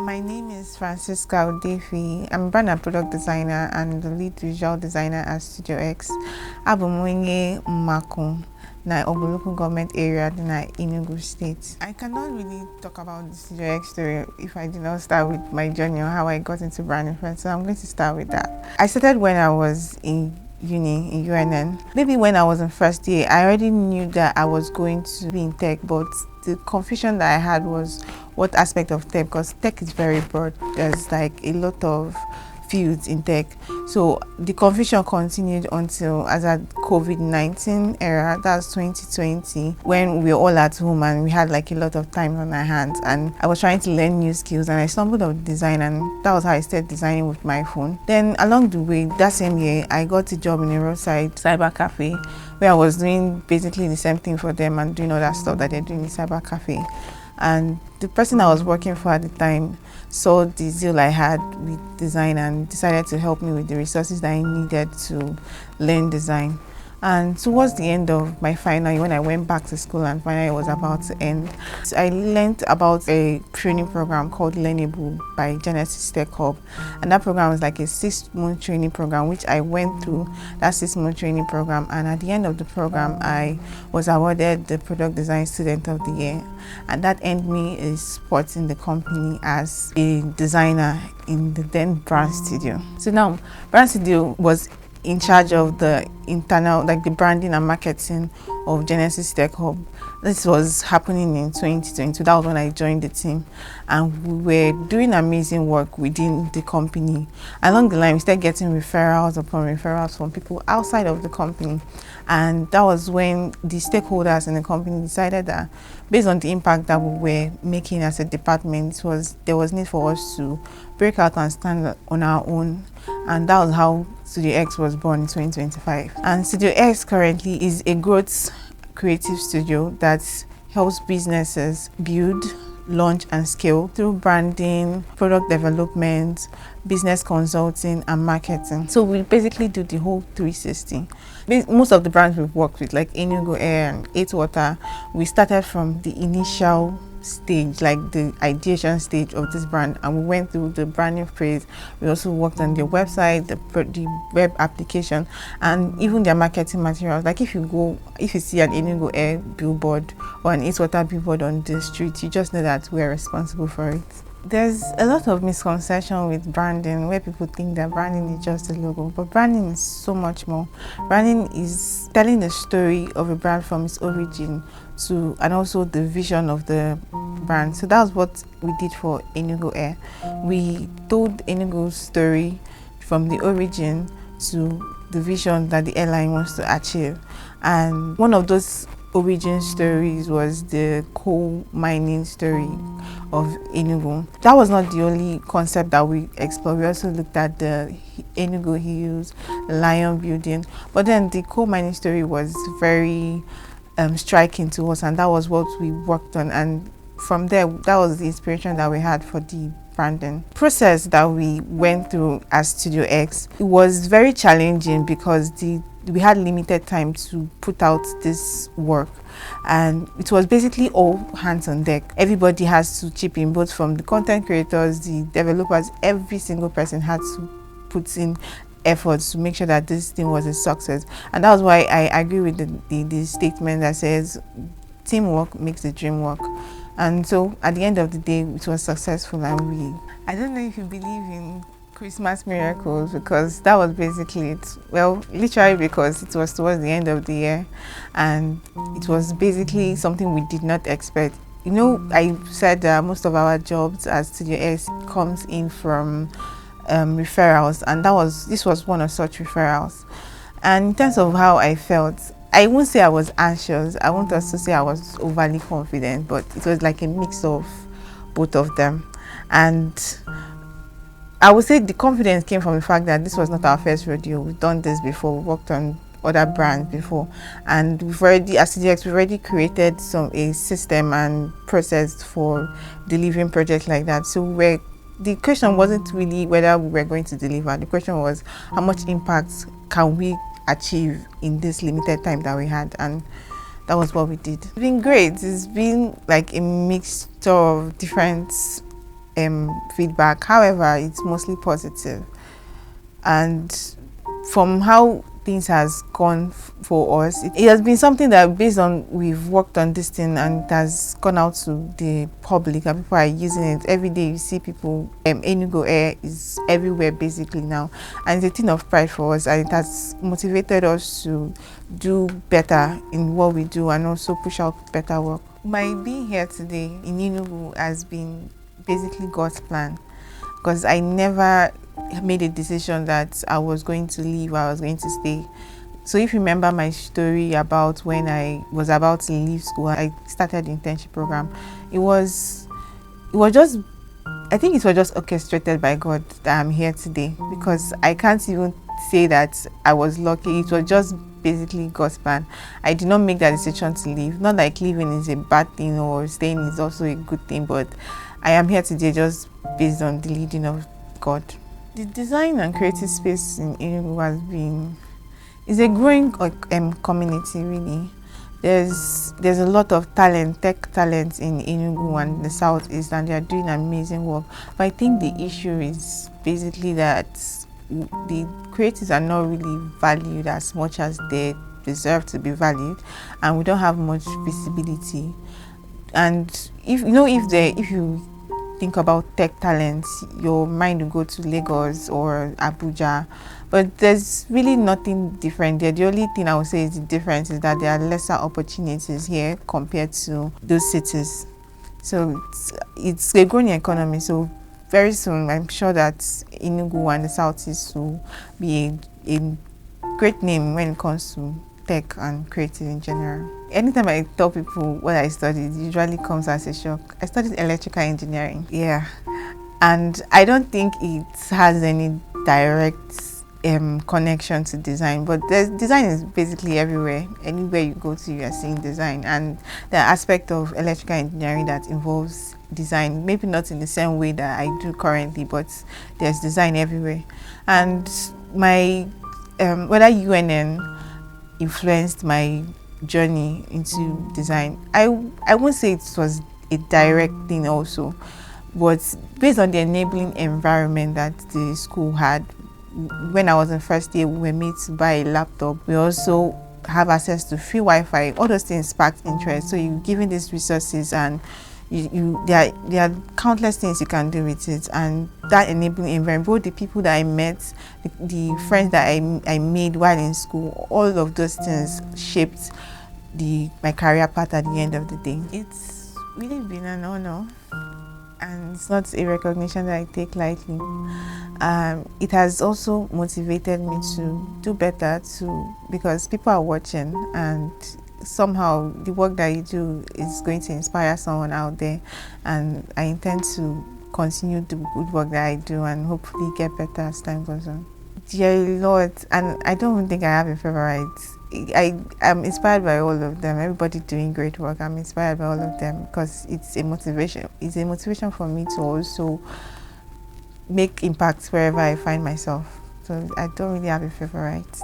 My name is Francisca Udefi. I'm a brand and product designer and the lead visual designer at Studio X. Abumwenye Mako na Local Government Area na Enugu State. I cannot really talk about the Studio X story if I did not start with my journey or how I got into branding first. So I'm going to start with that. I started when I was in uni in UNN. Maybe when I was in first year, I already knew that I was going to be in tech, but the confusion that I had was what aspect of tech, because tech is very broad. There's like a lot of fields in tech. So the confusion continued until as at COVID-19 era, that's 2020, when we were all at home and we had like a lot of time on our hands, and I was trying to learn new skills and I stumbled on design, and that was how I started designing with my phone. Then along the way, that same year, I got a job in a roadside cyber cafe where I was doing basically the same thing for them and doing all that stuff that they're doing in the cyber cafe. And the person I was working for at the time saw the zeal I had with design and decided to help me with the resources that I needed to learn design. And towards the end of my final year, when I went back to school and final year was about to end, I learned about a training program called Learnable by Genesis Tech Hub. And that program was like a 6-month training program, which I went through that 6-month training program. And at the end of the program, I was awarded the Product Design Student of the Year. And that earned me a spot in the company as a designer in the then Brand Studio. So now, Brand Studio was in charge of the internal, like the branding and marketing of Genesis Tech Hub. This was happening in 2022. That was when I joined the team, and we were doing amazing work within the company. Along the line, we started getting referrals upon referrals from people outside of the company, and that was when the stakeholders in the company decided that, based on the impact that we were making as a department, there was need for us to break out and stand on our own. And that was how Studio X was born in 2025. And Studio X currently is a growth creative studio that helps businesses build, launch and scale through branding, product development, business consulting and marketing. So we basically do the whole 360. Most of the brands we've worked with, like Enugu Air and 8 Water, we started from the initial stage, like the ideation stage of this brand, and we went through the branding phase. We also worked on their website, the web application, and even their marketing materials. Like if you see an Enugu Air billboard or an 8 Water billboard on the street, you just know that we are responsible for it. There's a lot of misconception with branding where people think that branding is just a logo, but branding is so much more. Branding is telling the story of a brand from its origin to, and also the vision of the brand. So that's what we did for Enugu Air. We told Enugu's story from the origin to the vision that the airline wants to achieve. And one of those origin stories was the coal mining story of Enugu. That was not the only concept that we explored. We also looked at the Enugu Hills, the Lion Building, but then the coal mining story was very striking to us, and that was what we worked on. And from there, that was the inspiration that we had for the branding process that we went through as Studio X. It was very challenging because we had limited time to put out this work, and it was basically all hands on deck. Everybody has to chip in, both from the content creators, the developers. Every single person had to put in efforts to make sure that this thing was a success. And that was why I agree with the statement that says teamwork makes the dream work. And so at the end of the day, it was successful. And I don't know if you believe in Christmas miracles, because that was basically it. Well, literally, because it was towards the end of the year and it was basically something we did not expect. You know, I said that most of our jobs as Studio S comes in from referrals, and this was one of such referrals. And in terms of how I felt, I won't say I was anxious, I won't also say I was overly confident, but it was like a mix of both of them. And I would say the confidence came from the fact that this was not our first rodeo. We've done this before, we worked on other brands before, and we've already, as CDX, we've already created a system and process for delivering projects like that. So the question wasn't really whether we were going to deliver. The question was, how much impact can we achieve in this limited time that we had? And that was what we did. It's been great. It's been like a mixture of different feedback. However, it's mostly positive. And from how things has gone for us, it has been something that based on we've worked on this thing and it has gone out to the public and people are using it every day. You see people, Enugu Air is everywhere basically now, and it's a thing of pride for us, and it has motivated us to do better in what we do and also push out better work. My being here today in Enugu has been basically God's plan, because I never made a decision that I was going to leave or I was going to stay. So if you remember my story about when I was about to leave school, I started the internship program. It was just, I think it was just orchestrated by God that I'm here today, because I can't even say that I was lucky. It was just basically God's plan. I did not make that decision to leave. Not like leaving is a bad thing or staying is also a good thing, but I am here today just based on the leading of God. The design and creative space in Enugu is a growing community really. There's a lot of talent, tech talent in Enugu and the southeast, and they are doing amazing work. But I think the issue is basically that the creatives are not really valued as much as they deserve to be valued, and we don't have much visibility. And if you think about tech talents, your mind will go to Lagos or Abuja, but there's really nothing different there. The only thing I would say is the difference is that there are lesser opportunities here compared to those cities. So it's a growing economy. So very soon, I'm sure that Enugu and the Southeast will be a great name when it comes to tech and creative in general. Anytime I tell people what I studied, it usually comes as a shock. I studied electrical engineering, and I don't think it has any direct connection to design, but design is basically everywhere. Anywhere you go to, you are seeing design, and the aspect of electrical engineering that involves design, maybe not in the same way that I do currently, but there's design everywhere. And my whether UNN influenced my journey into design, I won't say it was a direct thing also, but based on the enabling environment that the school had. When I was in first year, we were made to buy a laptop. We also have access to free Wi-Fi. All those things sparked interest. So you're given these resources, and there are countless things you can do with it. And that enabling environment, both the people that I met, the friends that I made while in school, all of those things shaped my career path at the end of the day. It's really been an honor, and it's not a recognition that I take lightly. It has also motivated me to do better because people are watching, and somehow the work that you do is going to inspire someone out there, and I intend to continue the good work that I do and hopefully get better as time goes on. There are a lot, and I don't even think I have a favorite. I'm inspired by all of them. Everybody doing great work. I'm inspired by all of them because it's a motivation. It's a motivation for me to also make impacts wherever I find myself. So I don't really have a favorite.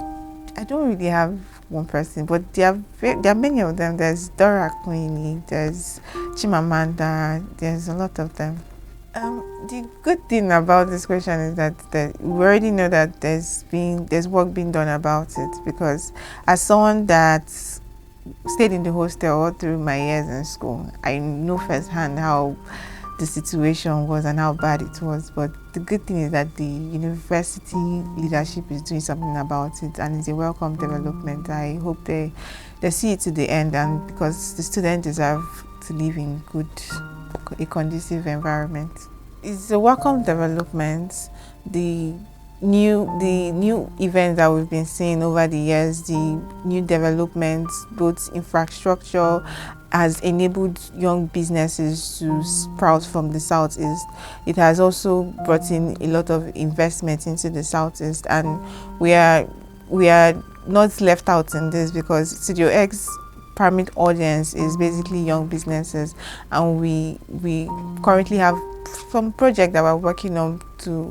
I don't really have one person, but there are many of them. There's Dora Queenie, there's Chimamanda, there's a lot of them. The good thing about this question is that we already know that there's work being done about it, because as someone that stayed in the hostel all through my years in school, I know firsthand how the situation was and how bad it was. But the good thing is that the university leadership is doing something about it, and it's a welcome development. I hope they see it to the end, and because the students deserve to live in a conducive environment. It's a welcome development. The new events that we've been seeing over the years, the new developments, both infrastructure has enabled young businesses to sprout from the southeast. It has also brought in a lot of investment into the southeast, and we are not left out in this, because Studio X primary audience is basically young businesses, and we currently have some projects that we're working on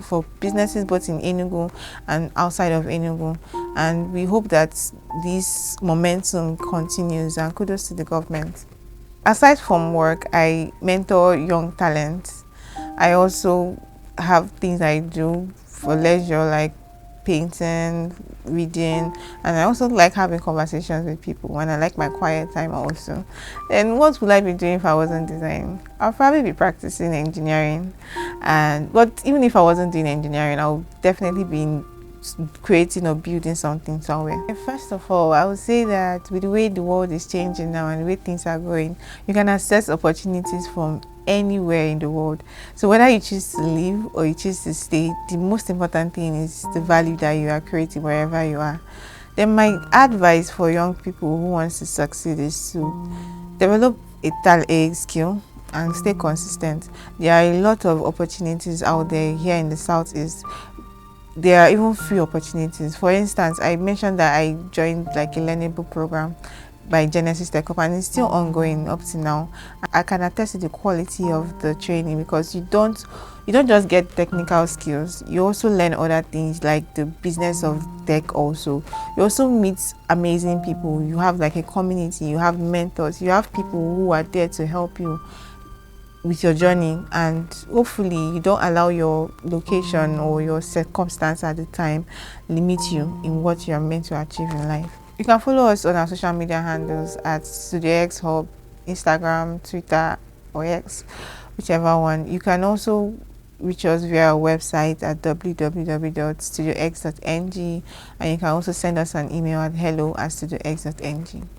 for businesses both in Enugu and outside of Enugu, and we hope that this momentum continues, and kudos to the government. Aside from work, I mentor young talents, I also have things I do for leisure, like painting, reading, and I also like having conversations with people when I like my quiet time also. And what would I be doing if I wasn't designing? I'll probably be practicing engineering, and but even if I wasn't doing engineering, I would definitely be creating or building something somewhere. First of all, I would say that with the way the world is changing now and the way things are going, you can access opportunities from anywhere in the world. So whether you choose to live or you choose to stay, the most important thing is the value that you are creating wherever you are. Then my advice for young people who wants to succeed is to develop a skill and stay consistent. There are a lot of opportunities out there here in the Southeast. There are even free opportunities. For instance, I mentioned that I joined like a Learnable program by Genesis Tech Up, and it's still ongoing up to now. I can attest to the quality of the training because you don't just get technical skills, you also learn other things like the business of tech. Also, you also meet amazing people. You have like a community, you have mentors, you have people who are there to help you with your journey, and hopefully you don't allow your location or your circumstance at the time limit you in what you are meant to achieve in life. You can follow us on our social media handles at Studio X Hub, Instagram, Twitter, or X, whichever one. You can also reach us via our website at www.studiox.ng, and you can also send us an email at hello@studiox.ng.